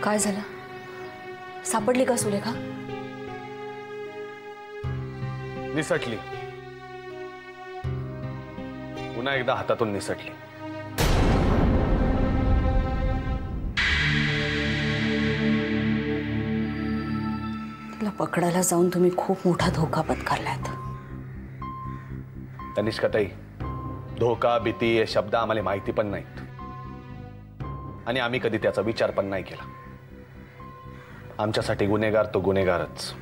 काय झालं? सापडली का सुलेखा? निसटली, पुन्हा एकदा हातातून निसटली. तिला पकडायला जाऊन तुम्ही खूप मोठा धोका पत्करलात. तनिष्काताई, धोका भीती हे शब्द आम्हाला माहिती पण नाहीत आणि आम्ही कधी त्याचा विचार पण नाही केला. आमच्यासाठी गुन्हेगार तो गुन्हेगारच,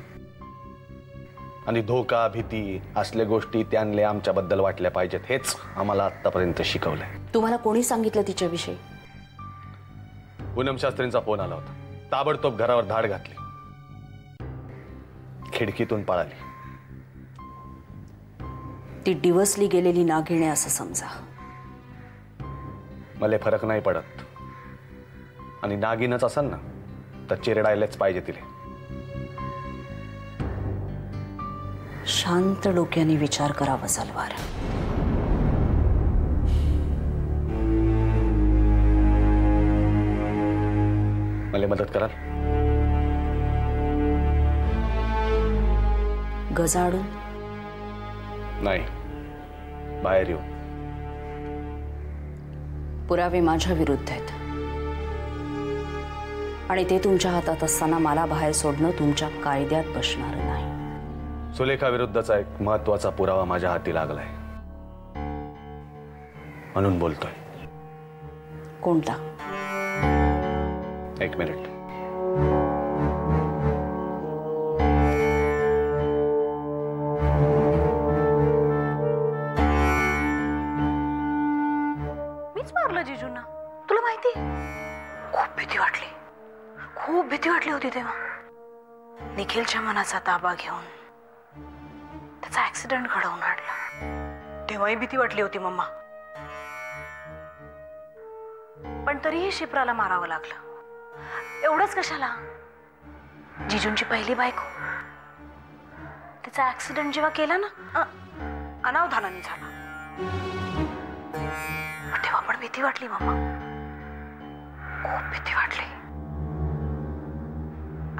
आणि धोका भीती असले गोष्टी त्यांना आमच्याबद्दल वाटल्या पाहिजेत हेच आम्हाला आतापर्यंत शिकवलंय. तुम्हाला कोणी सांगितलं तिच्याविषयी? पूनम शास्त्रींचा फोन आला होता. ताबडतोब घरावर धाड घातली, खिडकीतून पळाली. ती डिवसली गेलेली नागिण आहे असं समजा. मला फरक नाही पडत, आणि नागिनच असेल ना तर चिरडायलाच पाहिजे तिले. शांत डोक्याने विचार करावा सलवार. मला मदत कराल? गजाडून नाही, बाहेर येऊ. पुरावे माझ्या विरुद्ध आहेत, आणि ते तुमच्या हातात असताना मला बाहेर सोडणं तुमच्या कायद्यात बसणार नाही. सुलेखा विरुद्धचा एक महत्वाचा पुरावा माझ्या हाती लागलाय, म्हणून बोलतोय. कोणता? एक मिनिट. मीच मारलं जिजूंना, तुला माहिती? खूप भीती वाटली, खूप भीती वाटली होती तेव्हा. निखिलच्या मनाचा ताबा घेऊन त्याचा ऍक्सिडेंट घडवून आणला. तेव्हाही भीती वाटली होती मम्मा, पण तरीही शिप्राला मारावं लागलं. एवढंच कशाला, जिजूंची पहिली बायको, तिचा ऍक्सिडेंट जेव्हा केला ना, अनावधानाने झाला, तेव्हा पण भीती वाटली मम्मा, खूप भीती वाटली.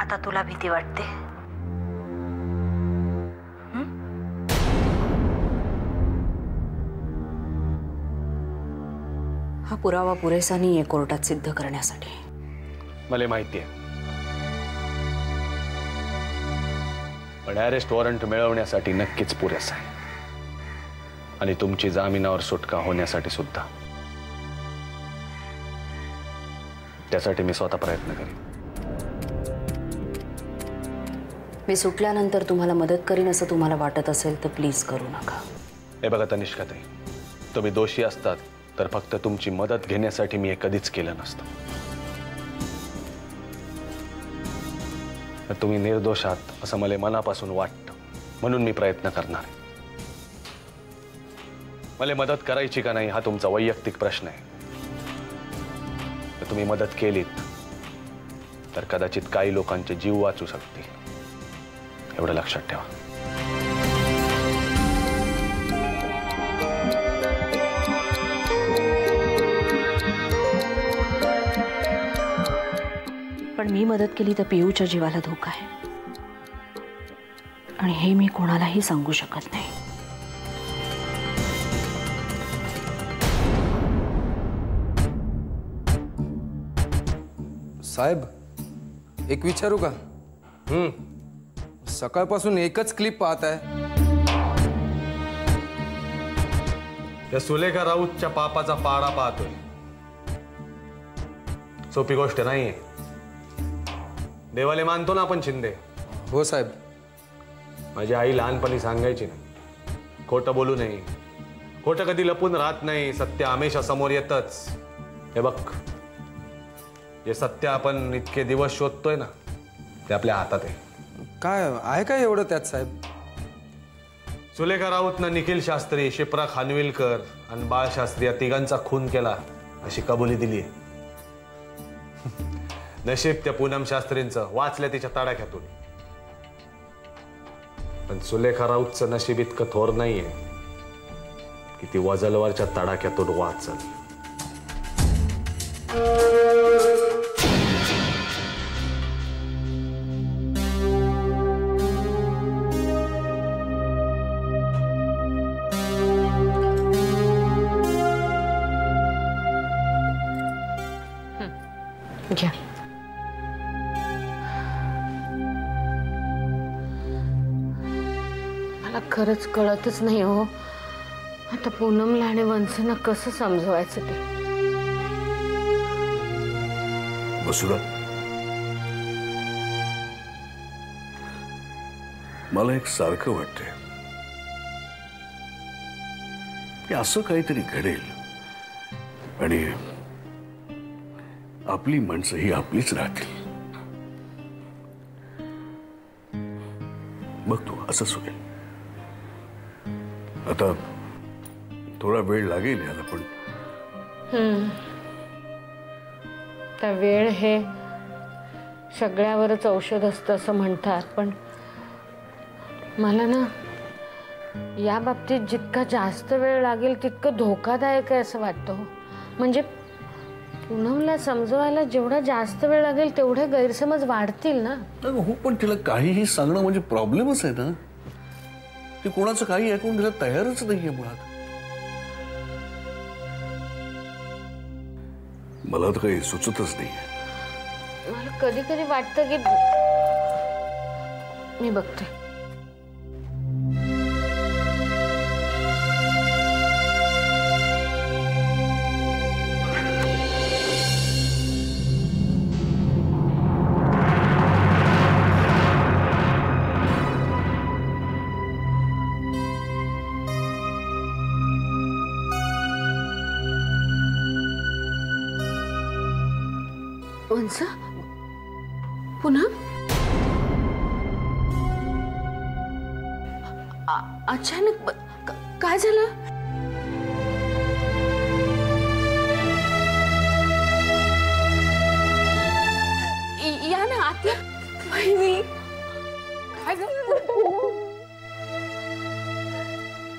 आता तुला भीती वाटते? हा पुरावा पुरेसा नाहीये कोर्टात सिद्ध करण्यासाठी. मला माहिती आहे, पण अरेस्ट वॉरंट मिळवण्यासाठी नक्कीच पुरेसा आहे, आणि तुमची जामिनावर सुटका होण्यासाठी सुद्धा. त्यासाठी मी स्वतः प्रयत्न करेन. मी सुटल्यानंतर तुम्हाला मदत करीन असं तुम्हाला वाटत असेल तर प्लीज करू नका. हे बघा तनिष्काताई, तुम्ही दोषी असतात तर फक्त तुमची मदत घेण्यासाठी मी हे कधीच केलं नसतं. तुम्ही निर्दोष आहात असं मला मनापासून वाटतं, म्हणून मी प्रयत्न करणार आहे. मला मदत करायची का नाही हा तुमचा वैयक्तिक प्रश्न आहे. तुम्ही मदत केलीत तर कदाचित काही लोकांचे जीव वाचू शकतील, एवढं लक्षात ठेवा. पण मी मदत केली तर पियूच्या जीवाला धोका आहे, आणि हे मी कोणालाही सांगू शकत नाही. साहेब, एक विचारू का? सकाळपासून एकच क्लिप पाहत आहे. त्या सुलेखा राऊतच्या पापाचा पाडा पाहतोय. सोपी गोष्ट नाहीये. देवाले मानतो ना आपण शिंदे. हो साहेब. माझी आई लहानपणी सांगायची ना, खोटं बोलू नये, खोटं कधी लपून राहत नाही, सत्य हमेशा समोर येतच. हे बघ, जे सत्य आपण इतके दिवस शोधतोय ना ते आपल्या हातात आहे. काय आहे काय एवढं त्यात साहेब? सुलेखा राऊतनं निखिल शास्त्री, शिप्रा खानविलकर आणि बाळ शास्त्री या तिघांचा खून केला अशी कबुली दिली आहे. नशीब त्या पूनम शास्त्रींचं वाचल्या तिच्या तडाख्यातून. पण सुलेखा राऊतचं नशीब इतकं थोर नाहीये की ती वजलवरच्या तडाख्यातून वाचल. घ्या. मला खरंच कळतच नाही हो, आता पूनमला आणि वंसना कसं समजवायचं ते. वसुधा, मला एक सारखं वाटतंय की असं काहीतरी घडेल आणि आपली माणसं ही आपलीच राहतील. बघ तू, असंच होईल. आता थोडा वेळ लागेल याला, पण त्या वेळ हे सगळ्यावरच औषध असतं असं म्हणतात, पण मला ना या बाबतीत जितका जास्त वेळ लागेल तितकं धोकादायक आहे असं वाटतं. म्हणजे पूनमला समजवायला जेवढा जास्त वेळ लागेल तेवढे गैरसमज वाढतील ना. हो, पण तिला काहीही सांगणं म्हणजे प्रॉब्लेमच आहे ना. ती कोणाचं काही ऐकून घ्यायला तयारच नाहीये मुळात. मला तर काही सुचतच नाहीये. मला कधी कधी वाटतं की मी बघते. वंस, पूनम, अचानक काय झालं? या ना आत या. बहिणी, काय झालं?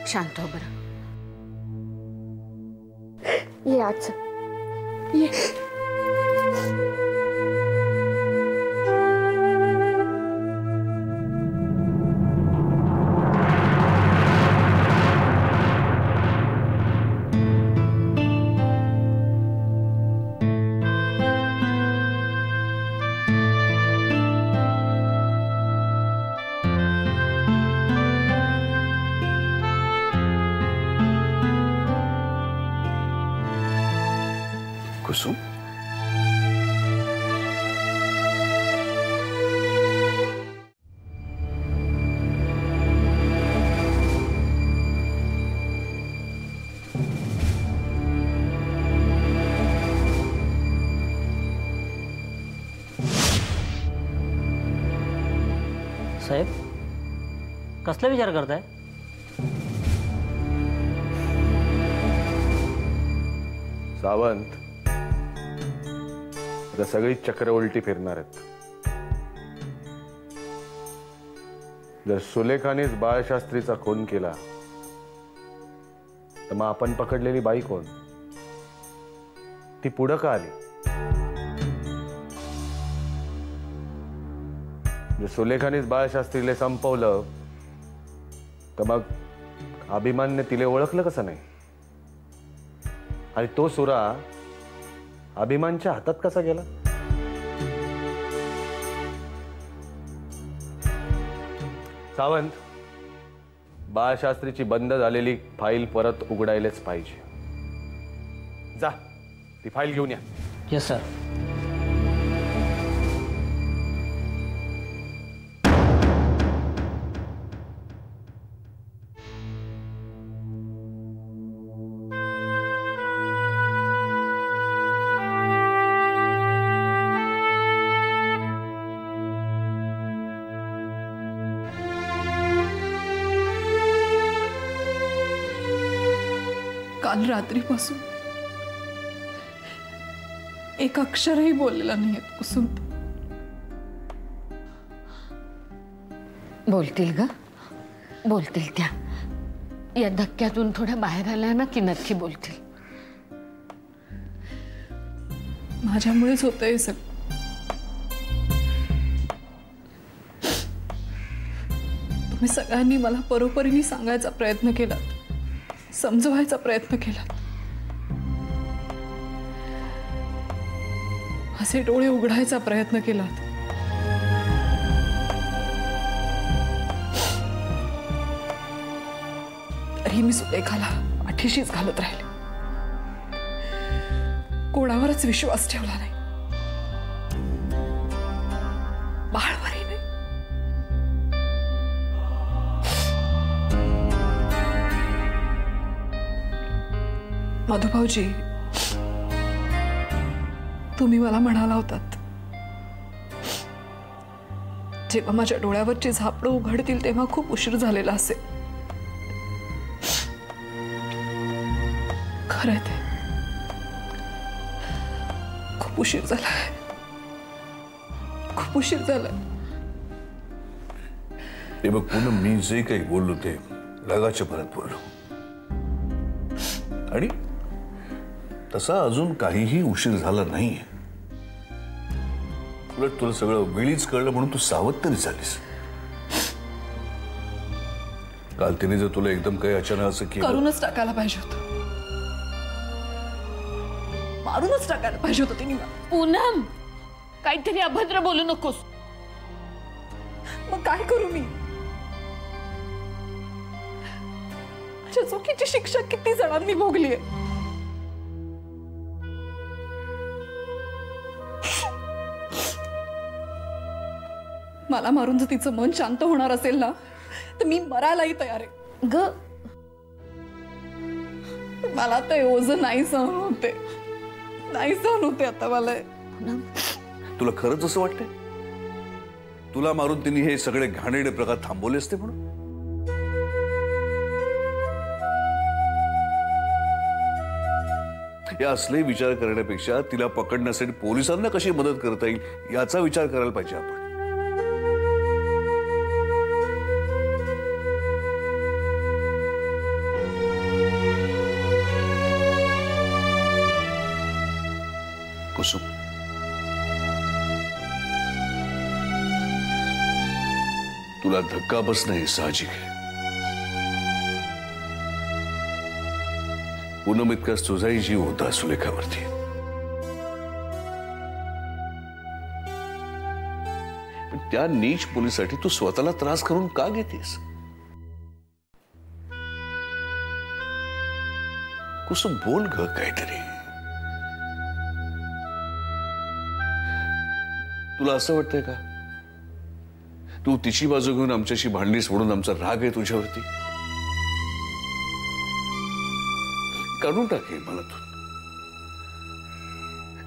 शांत हो बरं. ये आज ये. कुसुम, साहेब, कसला विचार करताय? सावंत, आता सगळी चक्र उलटी फिरणार आहेत. जर सुलेखानेच बाळशास्त्रीचा खून केला तर मग आपण पकडलेली बाई कोण? ती पुढं का आली? जर सुलेखानेच बाळशास्त्रीला संपवलं तर मग अभिमानने तिला ओळखलं कसं नाही? आणि तो सुरा अभिमानच्या हातात कसा गेला? सावंत, बाळशास्त्रीची बंद झालेली फाईल परत उघडायलाच पाहिजे. जा, ती फाईल घेऊन या. Yes sir. काल रात्रीपासून एक अक्षरही बोललेला नाहीये कुसुम. बोलतील ग, बोलतील. त्या या धक्क्यातून थोड्या बाहेर आल्या ना की नक्की बोलतील. माझ्यामुळेच होतंय हे सगळं. तुम्ही सगळ्यांनी मला परोपरीने सांगायचा प्रयत्न केला, समजवायचा प्रयत्न केला. माझे डोळे उघडायचा प्रयत्न केलात, तरी मी सुलेखाला पाठीशीच घालत राहिले. कोणावरच विश्वास ठेवला नाही. बाळवरही नाही. मधुभाऊजी, तुम्ही मला म्हणाला होतात, जेव्हा माझ्या डोळ्यावरची झापडं उघडतील तेव्हा खूप उशीर झालेला असेल. खरंय, ते खूप उशीर झालाय, खूप उशीर झालाय. हे बघ पूनम, मी जे काही बोललो ते रागाच्या भरात बोललो, आणि तसा अजून काहीही उशीर झाला नाहीये. उलट तुला सगळं वेळीच कळलं म्हणून तू सावध तरी झालीस. काल तिने जर तुला एकदम काही अचानक असं केलं, करूनच टाकायला पाहिजे होतं, मारूनच टाकायला पाहिजे होतं तिने. पूनम, काहीतरी अभद्र बोलू नकोस. मग काय करू मी? माझ्या चुकीची शिक्षा किती जणांनी भोगली आहे. मला मारून जर तिचं मन शांत होणार असेल ना, तर मी मरायलाही तयार आहे. ग मला ते ओझं नाही सहन होते, नाही सहन होते आता मला. तुला खरंच असं वाटतंय तुला मारून तिने हे सगळे घाणेरडे प्रकार थांबवले असते म्हणून? या असले विचार करण्यापेक्षा तिला पकडण्यासाठी पोलिसांना कशी मदत करता येईल याचा विचार करायला पाहिजे आपण. कुसुम, तुला धक्का बसणं हे साहजिक आहे. पूनम इतकाच तुझाही जीव होता सुलेखावरती. पण त्या नीच मुलीसाठी तू स्वतःला त्रास करून का घेतेस? कुसुम, बोल ग काहीतरी. तुला असं वाटतंय का तू तिची बाजू घेऊन आमच्याशी भांडलीस म्हणून आमचा राग आहे तुझ्यावरती? काढून टाकेल मनातून.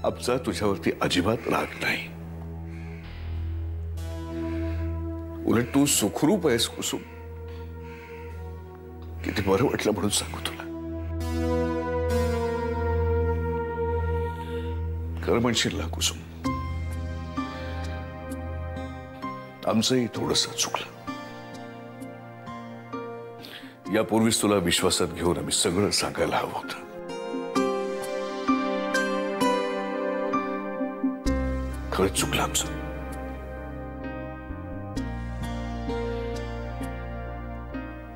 आमचा तुझ्यावरती अजिबात राग नाही. उलट तू सुखरूप आहेस कुसुम. किती बरं वाटलं म्हणून सांगू तुला. खरं म्हणशील ना कुसुम, आमचंही थोडंसं चुकलं. यापूर्वीच तुला विश्वासात घेऊन आम्ही सगळं सांगायला हवं होतं. खरंच चुकलं आमचं.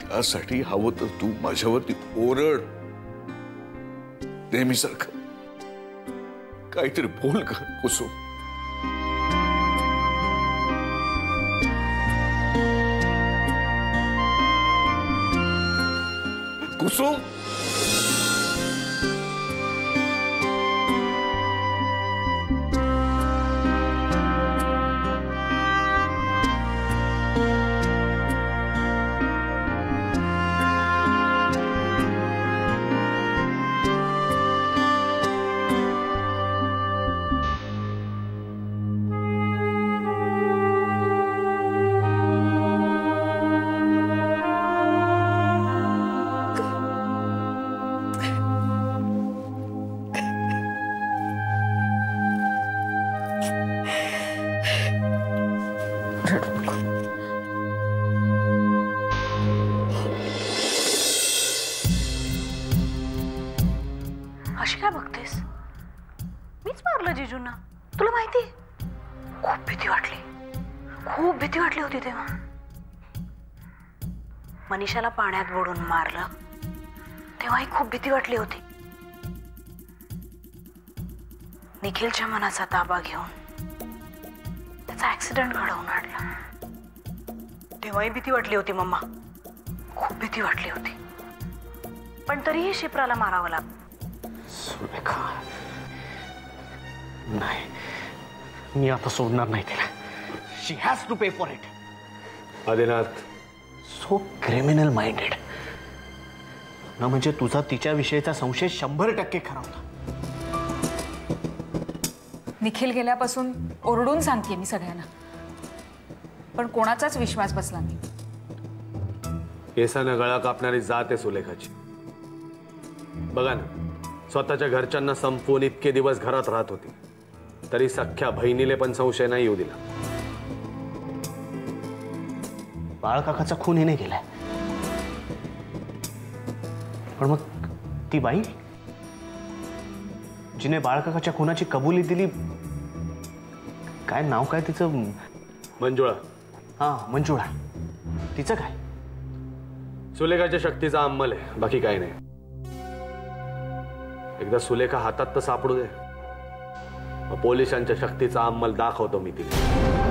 त्यासाठी हवं तर तू माझ्यावरती ओरड नेहमीसारखं. काहीतरी बोल का कुसुम. कुसुम, अशी काय बघतेस? मीच मारलं जिजूंना, तुला माहिती? खूप भीती वाटली, खूप भीती वाटली होती तेव्हा. मनीषाला पाण्यात बुडून मारलं तेव्हाही खूप भीती वाटली होती. निखिलच्या मनाचा ताबा घेऊन त्याचा ऍक्सिडेंट घडवून आणला. तेव्हाही भीती वाटली होती मम्मा, खूप भीती वाटली होती, पण तरीही शिप्राला मारावं लागलं. सुरेखा, नाही, मी आता सोडणार नाही तिला. She has to pay for it. Adinath, so criminal minded ना. म्हणजे तुझा तिच्याविषयीचा संशय 100% खरा होता. निखिल गेल्यापासून ओरडून सांगते मी सगळ्यांना, पण कोणाचाच विश्वास बसला नाही. केसानं गळा कापणारी जात आहे सुलेखाची. बघा ना, स्वतःच्या घरच्यांना संपवून इतके दिवस घरात राहत होती, तरी सख्ख्या बहिणीले पण संशय नाही येऊ दिला. बाळकाकाचा खून हिने केलाय, पण मग ती बाई जिने बाळकाकाच्या खुनाची कबुली दिली, काय नाव काय तिचं? मंजुळा. हा, मंजुळा. तिचं काय? सुलेखाच्या शक्तीचा अंमल आहे, बाकी काही नाही. एकदा सुलेखा हातात तर सापडू दे, मग पोलिसांच्या शक्तीचा अंमल दाखवतो मी तिला.